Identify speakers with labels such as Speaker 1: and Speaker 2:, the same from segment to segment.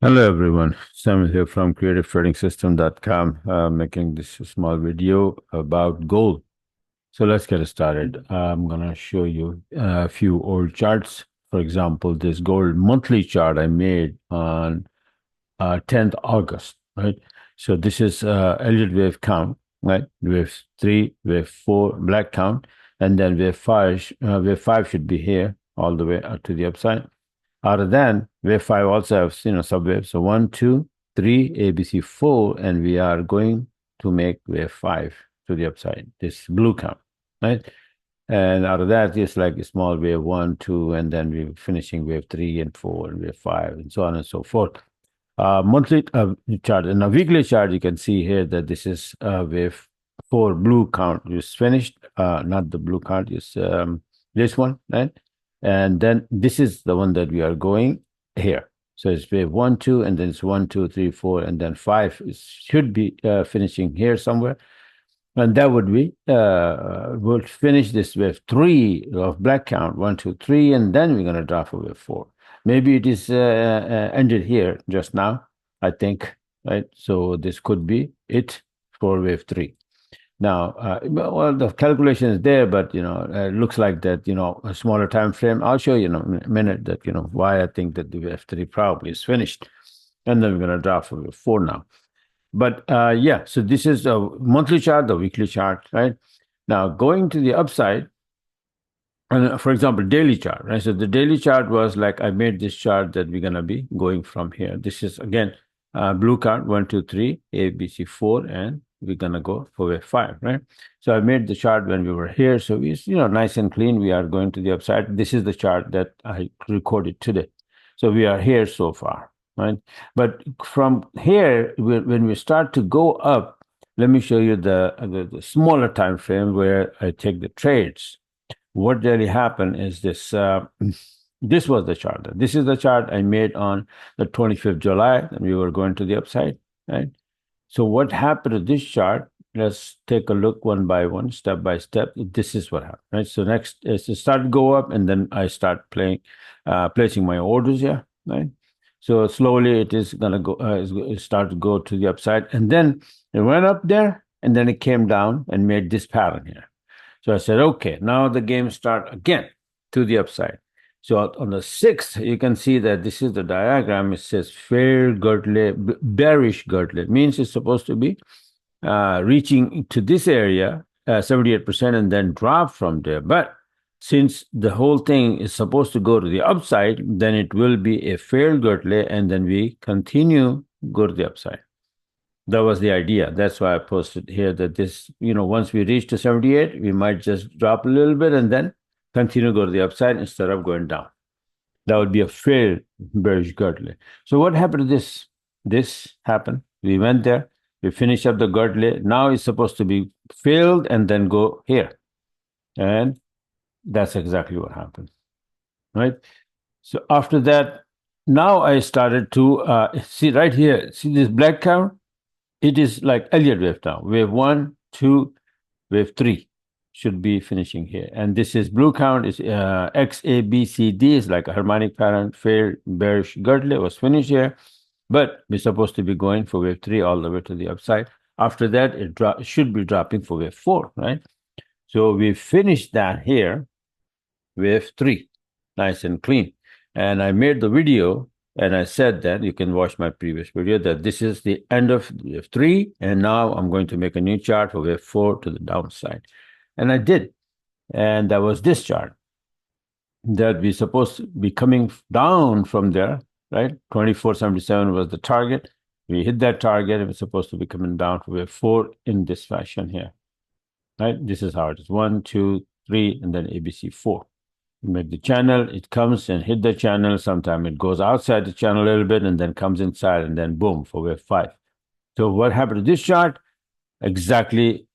Speaker 1: Hello everyone, Sam here from creativetrading.system.com, making this small video about gold. So let's get started. I'm gonna show you a few old charts. For example, this gold monthly chart I made on 10th August, right? So this is Elliott wave count, right? Wave three, wave four, black count, and then wave five should be here all the way up to the upside. Other than wave five also have subwaves. So one, two, three, ABC four, and we are going to make wave five to the upside. This blue count, right? And out of that, it's like a small wave one, two, and then we're finishing wave three and four and wave five, and so on and so forth. Monthly chart and a weekly chart, you can see here that this is wave four blue count is finished. Not the blue count, is this one, right? And then this is the one that we are going here. So it's wave one, two, and then it's one, two, three, four, and then five should be finishing here somewhere. And that would be, we'll finish this wave three of black count, one, two, three, and then we're going to drop for wave four. Maybe it is ended here just now, I think, right? So this could be it for wave three. Now, well, the calculation is there, but it looks like that a smaller time frame. I'll show you in a minute that why I think that the F3 probably is finished, and then we're gonna drop for four now. But yeah, so this is a monthly chart, the weekly chart, right? Now going to the upside, and for example, daily chart, right? So the daily chart was like I made this chart that we're gonna be going from here. This is again blue card one, two, three, A, B, C, four, and we're gonna go for wave five, right? So I made the chart when we were here, so it's nice and clean. We are going to the upside. This is the chart that I recorded today. So we are here so far, right? But from here, when we start to go up, let me show you the smaller time frame where I take the trades. What really happened is this. This was the chart. This is the chart I made on the 25th July, and we were going to the upside, right? So what happened to this chart? Let's take a look one by one, step by step. This is what happened, right? So next is to start to go up, and then I start placing my orders here, right? So slowly it is gonna go, start to go to the upside, and then it went up there, and then it came down and made this pattern here. So I said, okay, now the game start again to the upside. So on the 6th, you can see that this is the diagram. It says fair girdle, bearish girdle. It means it's supposed to be reaching to this area, 78%, and then drop from there. But since the whole thing is supposed to go to the upside, then it will be a fair girdle, and then we continue go to the upside. That was the idea. That's why I posted here that this, once we reach to 78, we might just drop a little bit and then continue to go to the upside instead of going down. That would be a fair bearish girdle. So what happened to this? This happened. We went there. We finished up the girdle. Now it's supposed to be filled and then go here. And that's exactly what happened, right? So after that, now I started to see right here. See this black count? It is like Elliott wave now. Wave one, two, wave three should be finishing here. And this is blue count is X, A, B, C, D is like a harmonic pattern, fair, bearish girdle was finished here. But we're supposed to be going for wave three all the way to the upside. After that, it should be dropping for wave four, right? So we finished that here, wave three, nice and clean. And I made the video and I said that you can watch my previous video that this is the end of wave three. And now I'm going to make a new chart for wave four to the downside. And I did. And that was this chart that we're supposed to be coming down from there, right? 2477 was the target. We hit that target and we're supposed to be coming down for wave four in this fashion here, right? This is how it is. One, two, three, and then ABC four. Make the channel, it comes and hit the channel. Sometimes it goes outside the channel a little bit and then comes inside and then boom for wave five. So what happened to this chart? Exactly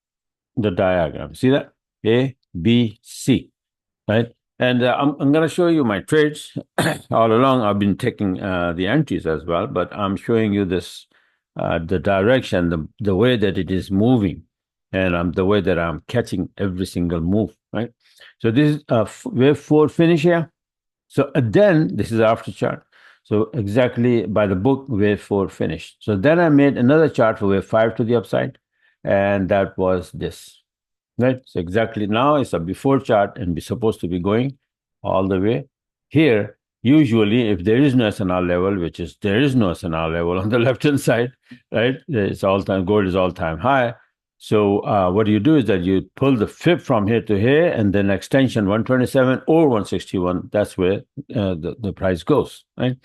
Speaker 1: the diagram. See that? A, B, C, right? And I'm going to show you my trades. All along, I've been taking the entries as well, but I'm showing you this, the direction, the way that it is moving, and the way that I'm catching every single move, right? So this is wave four finish here. So then this is after chart. So exactly by the book, wave 4 finished. So then I made another chart for wave 5 to the upside, and that was this. Right? So exactly now it's a before chart and be supposed to be going all the way. Here, usually if there is no SNR level, which is there is no SNR level on the left-hand side, right? It's all time, gold is all-time high. So what you do is that you pull the fib from here to here and then extension 127 or 161. That's where the price goes, right?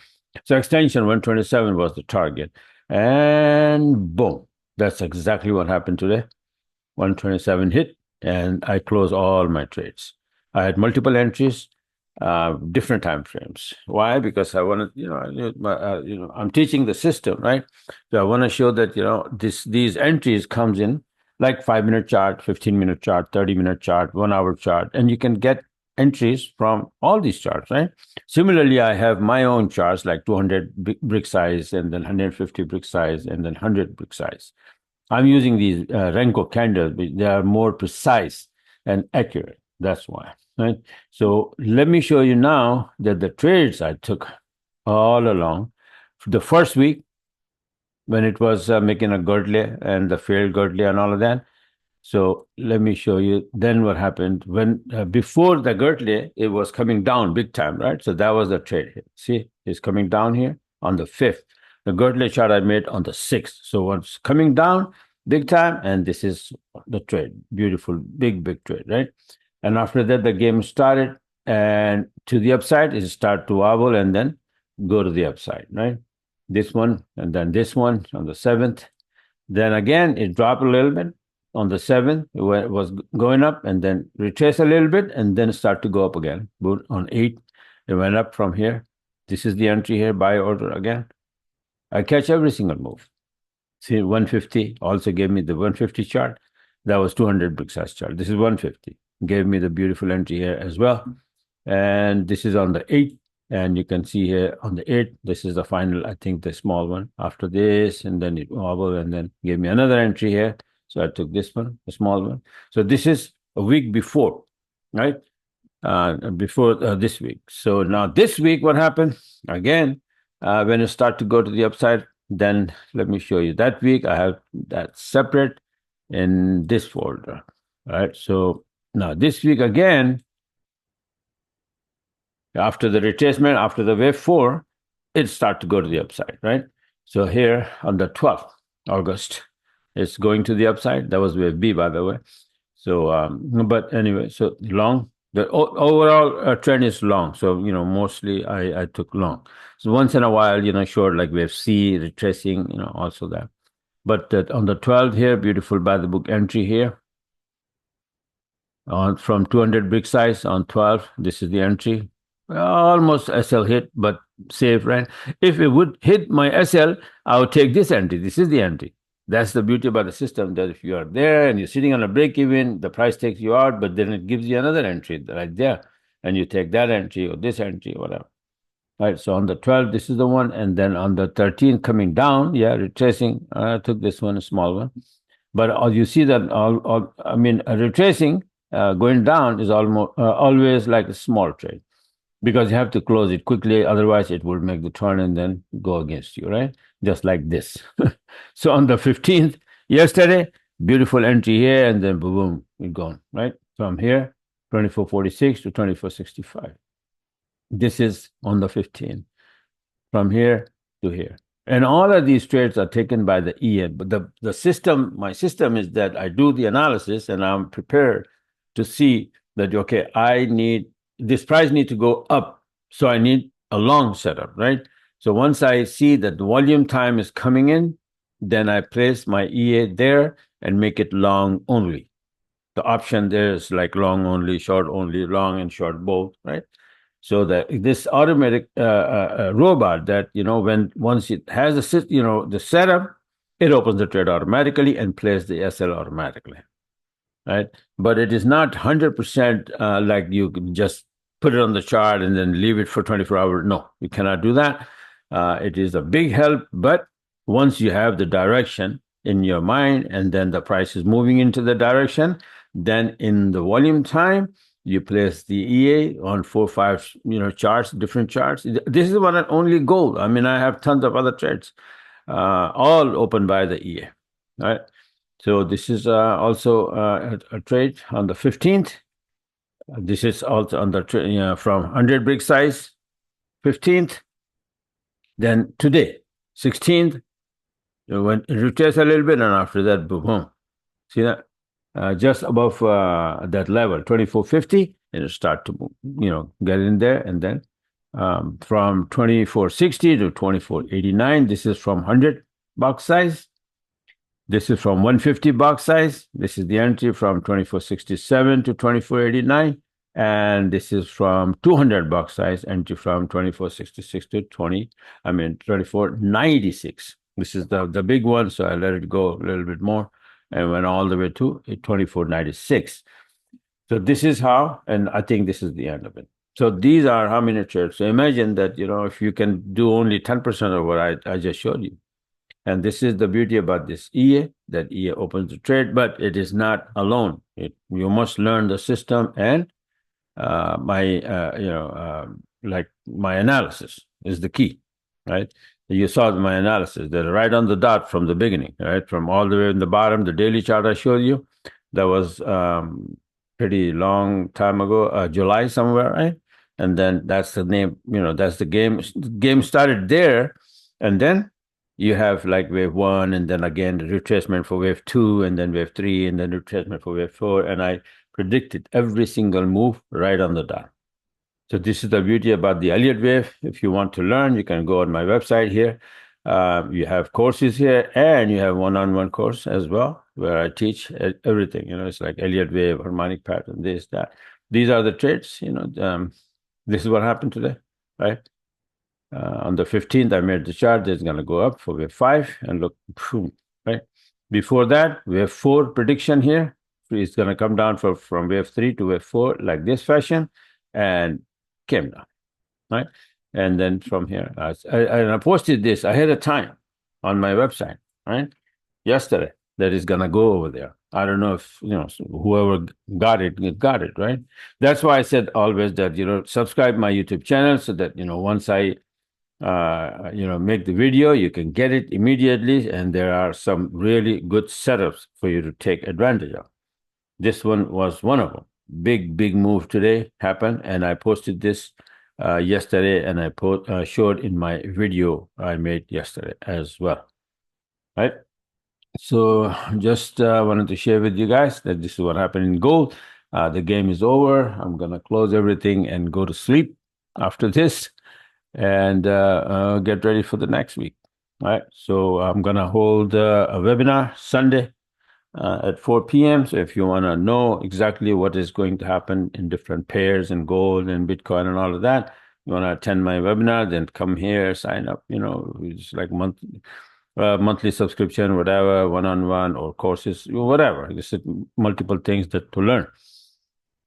Speaker 1: So extension 127 was the target. And boom, that's exactly what happened today. 127 hit, and I close all my trades. I had multiple entries, different time frames. Why? Because I want to, I'm teaching the system, right? So I want to show that these entries comes in like 5-minute chart, 15-minute chart, 30-minute chart, 1 hour chart, and you can get entries from all these charts, right? Similarly, I have my own charts like 200 brick size, and then 150 brick size, and then 100 brick size. I'm using these Renko candles, but they are more precise and accurate. That's why, right? So let me show you now that the trades I took all along. The first week, when it was making a girdle and the failed girdle and all of that. So let me show you then what happened when before the girdle, it was coming down big time, right? So that was the trade here. See, it's coming down here on the 5th. The girdle chart I made on the 6th. So it's coming down big time, and this is the trade. Beautiful, big trade, right? And after that, the game started, and to the upside, it started to wobble and then go to the upside, right? This one, and then this one on the 7th. Then again, it dropped a little bit on the 7th, it was going up, and then retrace a little bit, and then start to go up again. But on 8, it went up from here. This is the entry here, buy order again. I catch every single move. See, 150 also gave me the 150 chart. That was 200 brick size chart. This is 150. Gave me the beautiful entry here as well. And this is on the 8th. And you can see here on the 8th, this is the final, I think the small one. After this, and then it wobbled and then gave me another entry here. So I took this one, the small one. So this is a week before, right? Before this week. So now this week, what happened? Again, when it start to go to the upside, then let me show you. That week, I have that separate in this folder, right? So now this week again, after the retracement, after the wave 4, it start to go to the upside, right? So here on the 12th August, it's going to the upside. That was wave B, by the way. So, but anyway, so long. The overall trend is long. So, mostly I took long. So once in a while, short like wave C, retracing, also that. But on the 12th here, beautiful by the book entry here. From 200 brick size on 12, this is the entry. Almost SL hit, but safe, right? If it would hit my SL, I would take this entry. This is the entry. That's the beauty about the system, that if you are there and you're sitting on a break even, the price takes you out, but then it gives you another entry right there. And you take that entry or this entry or whatever. Right, so on the 12th, this is the one. And then on the 13th, coming down, retracing. I took this one, a small one. But you see that, retracing going down is almost always like a small trade, because you have to close it quickly. Otherwise, it will make the turn and then go against you, right? Just like this. So on the 15th, yesterday, beautiful entry here, and then boom, it's gone, right? From here, 24.46 to 24.65. This is on the 15th. From here to here. And all of these trades are taken by the EM. But the system, my system is that I do the analysis and I'm prepared to see that, okay, this price need to go up. So I need a long setup, right? So once I see that the volume time is coming in, then I place my EA there and make it long only. The option there is like long only, short only, long and short both, right? So that this automatic robot that, once it has the setup, it opens the trade automatically and plays the SL automatically, right? But it is not 100% like you can just put it on the chart and then leave it for 24 hours. No, you cannot do that. It is a big help, but once you have the direction in your mind and then the price is moving into the direction, then in the volume time, You place the EA on 4, 5, charts, different charts. This is one and only gold. I mean, I have tons of other trades, all opened by the EA, right? So this is also a trade on the 15th. This is also on the from 100 brick size, 15th. Then today, 16th, it went retest a little bit, and after that, boom. See that? Just above that level, 2450, it'll start to get in there, and then from 2460 to 2489, this is from 100 box size. This is from 150 box size. This is the entry from 2467 to 2489. And this is from 200 box size, entry from 2466 to 2496. This is the big one, so I let it go a little bit more and went all the way to 2496. So this is how, and I think this is the end of it. So these are how many trades. So imagine that, if you can do only 10% of what I just showed you. And this is the beauty about this EA, that EA opens the trade, but it is not alone. You must learn the system and like my analysis is the key, right? You saw my analysis. They're right on the dot from the beginning, right? From all the way in the bottom, the daily chart I showed you, that was pretty long time ago, July somewhere, right? And then that's the name, that's the game. The game started there, and then you have like wave 1, and then again the retracement for wave 2, and then wave 3, and then retracement for wave 4, and I predicted every single move right on the dot. So this is the beauty about the Elliott wave. If you want to learn, you can go on my website here. You have courses here, and you have one-on-one course as well, where I teach everything. It's like Elliott wave, harmonic pattern, this, that. These are the trades. This is what happened today, right? On the 15th, I made the chart. It's going to go up for wave 5, and look, boom, right? Before that, wave 4 prediction here. It's going to come down from wave 3 to wave 4 like this fashion, and came down, right? And then from here, I posted this ahead of time on my website, right? Yesterday, that is going to go over there. I don't know if, whoever got it, right? That's why I said always that, subscribe my YouTube channel so that, once I make the video, you can get it immediately, and there are some really good setups for you to take advantage of. This one was one of them. Big move today happened, and I posted this yesterday, and I showed in my video I made yesterday as well, right? So just wanted to share with you guys that this is what happened in gold. The game is over. I'm gonna close everything and go to sleep after this, and get ready for the next week. All right. So I'm gonna hold a webinar Sunday at 4 p.m. So if you want to know exactly what is going to happen in different pairs and gold and Bitcoin and all of that, you want to attend my webinar, then come here, sign up. It's like monthly subscription, whatever, one-on-one or courses, whatever. This is multiple things to learn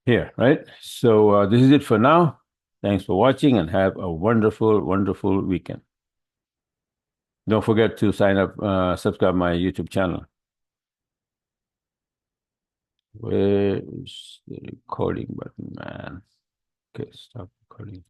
Speaker 1: here, right? So this is it for now. Thanks for watching, and have a wonderful, wonderful weekend. Don't forget to sign up, subscribe my YouTube channel. Where is the recording button, man? Okay, stop recording.